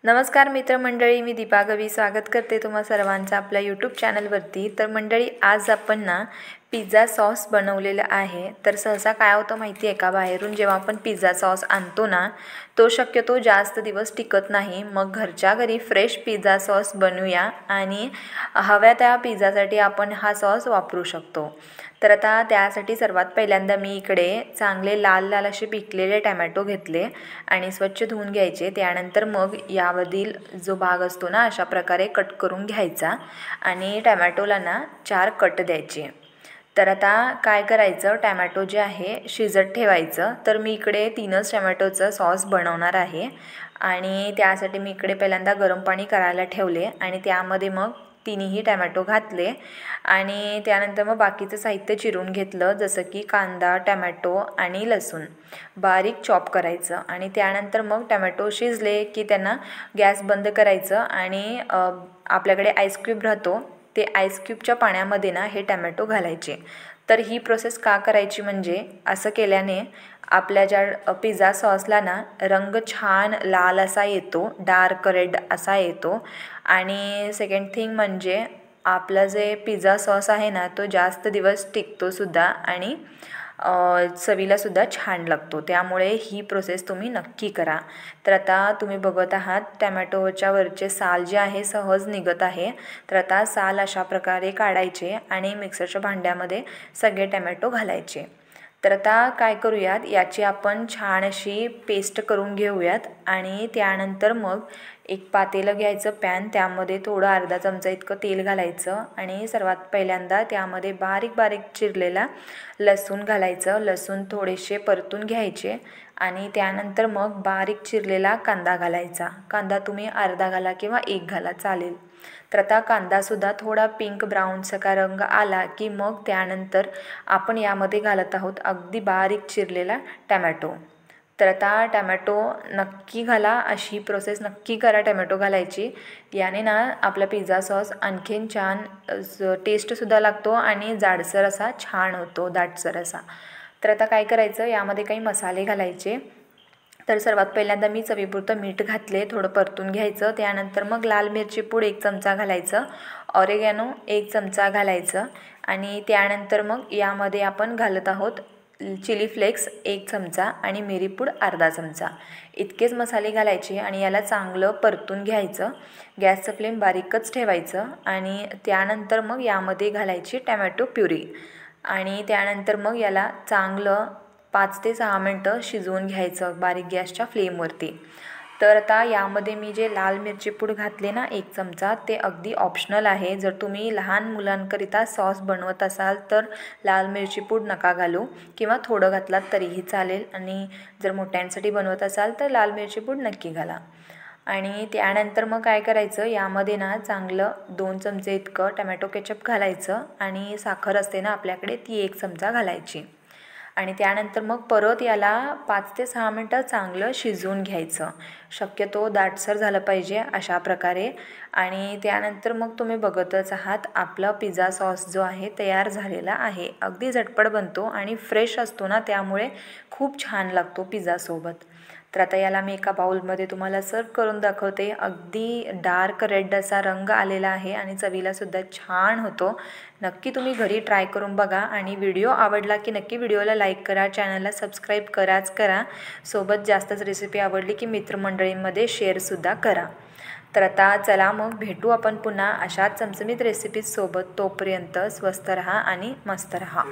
नमस्कार मित्रमंडळी, मी दीपा गवी स्वागत करते तुम्हा सर्वांचं आपल्या यूट्यूब चॅनलवरती। तर मंडळी, आज आपण ना पिझ्झा सॉस बनवलेला आहे। तर सहसा काय होतं माहिती आहे का, बाहेरून जेव्हा आपण पिझ्झा सॉस आणतो ना तो शक्यतो जास्त दिवस टिकत नाही। मग घरच्या घरी फ्रेश पिझ्झा सॉस बनवूया आणि हव्या त्या पिझ्झासाठी आपण हा सॉस वापरू शकतो। तर आता त्यासाठी सर्वात पहिल्यांदा मी इकडे चांगले लाल लाल असे पिकलेले टोमॅटो घेतले आणि स्वच्छ धुवून घ्यायचे। त्यानंतर मग यावरील जो भाग असतो ना अशा प्रकारे कट करून घ्यायचा आणि टोमॅटोला ना 4 कट द्यायचे। तर आता काय करायचं, टोमॅटो जे आहे शिजत ठेवायचं। तर मी इकडे 3च टोमॅटोचं सॉस बनवणार आहे आणि त्यासाठी मी इकडे पहिल्यांदा गरम पाणी करायला ठेवले आणि त्यामध्ये मग 3ही टोमॅटो घातले आणि त्यानंतर मग बाकीचं साहित्य चिरून घेतलं, जसं की कांदा, टोमॅटो आणि लसूण बारीक चॉप करायचं। आणि त्यानंतर मग टोमॅटो शिजले की त्यांना गॅस बंद करायचं आणि आपल्याकडे आईस क्यूब राहतो, ते आईस क्यूबच्या पाण्यामध्ये ना हे टोमॅटो घालायचे। तर ही प्रोसेस का करायची म्हणजे असं केल्याने आपल्या ज्या पिझ्झा सॉसला ना रंग छान लाल असा येतो, डार्क रेड असा येतो। आणि सेकंड थिंग म्हणजे आपला जे पिझ्झा सॉस आहे ना तो जास्त दिवस टिकतो सुद्धा आणि चवीला सुद्धा छान लागतो। त्यामुळे ही प्रोसेस तुम्ही नक्की करा। तर आता तुम्ही बघत आहात टोमॅटोच्या वरचे साल जे आहे सहज निघत आहे। तर आता साल अशा प्रकारे काढायचे आणि मिक्सरच्या भांड्यामध्ये सगळे टोमॅटो घालायचे। तर आता काय करूयात, याची आपण छान अशी पेस्ट करून घेऊयात आणि त्यानंतर मग एक पातेलं घ्यायचं पॅन, त्यामध्ये थोडं अर्धा चमचा इतकं तेल घालायचं आणि सर्वात पहिल्यांदा त्यामध्ये बारीक बारीक चिरलेला लसूण घालायचं। लसूण थोडेसे परतून घ्यायचे आणि त्यानंतर मग बारीक चिरलेला कांदा घालायचा। कांदा तुम्ही अर्धा घाला किंवा 1 घाला चालेल। तर आता कांदासुद्धा थोडा पिंक ब्राऊनसारखा रंग आला की मग त्यानंतर आपण यामध्ये घालत आहोत अगदी बारीक चिरलेला टोमॅटो। तर आता टोमॅटो नक्की घाला, अशी प्रोसेस नक्की करा टोमॅटो घालायची। याने ना आपला पिझ्झा सॉस आणखीन छान टेस्टसुद्धा लागतो आणि जाडसर असा छान होतो, दाटसर असा। तर आता काय करायचं, यामध्ये काही मसाले घालायचे। तर सर्वात पहिल्यांदा मी चवीपुरतं मीठ घातले, थोडं परतून घ्यायचं। त्यानंतर मग लाल मिरची पूड 1 चमचा घालायचं, ऑरेगॅनो 1 चमचा घालायचं आणि त्यानंतर मग यामध्ये आपण घालत आहोत चिली फ्लेक्स 1 चमचा आणि मिरी पूड अर्धा चमचा, इतकेच मसाले घालायचे आणि याला चांगलं परतून घ्यायचं। गॅसचं फ्लेम बारीकच ठेवायचं आणि त्यानंतर मग यामध्ये घालायची टोमॅटो प्युरी आणि त्यानंतर मग याला चांगलं 5 ते 6 मिनटं शिजवून घ्यायचं बारीक गॅसच्या फ्लेमवरती। तर आता यामध्ये मी जे लाल मिरची पूड घातले ना 1 चमचा, ते अगदी ऑप्शनल आहे। जर तुम्ही लहान मुलांकरिता सॉस बनवत असाल तर लाल मिरची पूड नका घालू किंवा थोडं घातलात तरीही चालेल आणि जर मोठ्यांसाठी बनवत असाल तर लाल मिरची पूड नक्की घाला। आणि त्यानंतर मग काय करायचं, यामध्ये ना चांगलं 2 चमचे इतकं टोमॅटो केचप घालायचं आणि साखर असते ना आपल्याकडे ती 1 चमचा घालायची आणि त्यानंतर मग परत याला 5 ते 6 मिनटं चांगलं शिजवून घ्यायचं। शक्यतो दाटसर झालं पाहिजे अशा प्रकारे। आणि त्यानंतर मग तुम्ही बघतच आहात आपला पिझ्झा सॉस जो आहे तयार झालेला आहे। अगदी झटपट बनतो आणि फ्रेश असतो ना, त्यामुळे खूप छान लागतो पिझ्झासोबत। तर आता याला मी एका बाउलमध्ये तुम्हाला सर्व करून दाखवते। अगदी डार्क रेड असा रंग आलेला आहे आणि चवीलासुद्धा छान होतो। नक्की तुम्ही घरी ट्राय करून बघा आणि व्हिडिओ आवडला की नक्की व्हिडिओला लाईक करा, चॅनलला सबस्क्राईब करा। सोबत जास्तच रेसिपी आवडली की मित्रमंडळींमध्ये शेअरसुद्धा करा। तर आता चला मग भेटू आपण पुन्हा अशाच चमचमीत रेसिपीजसोबत। तोपर्यंत स्वस्त रहा आणि मस्त रहा।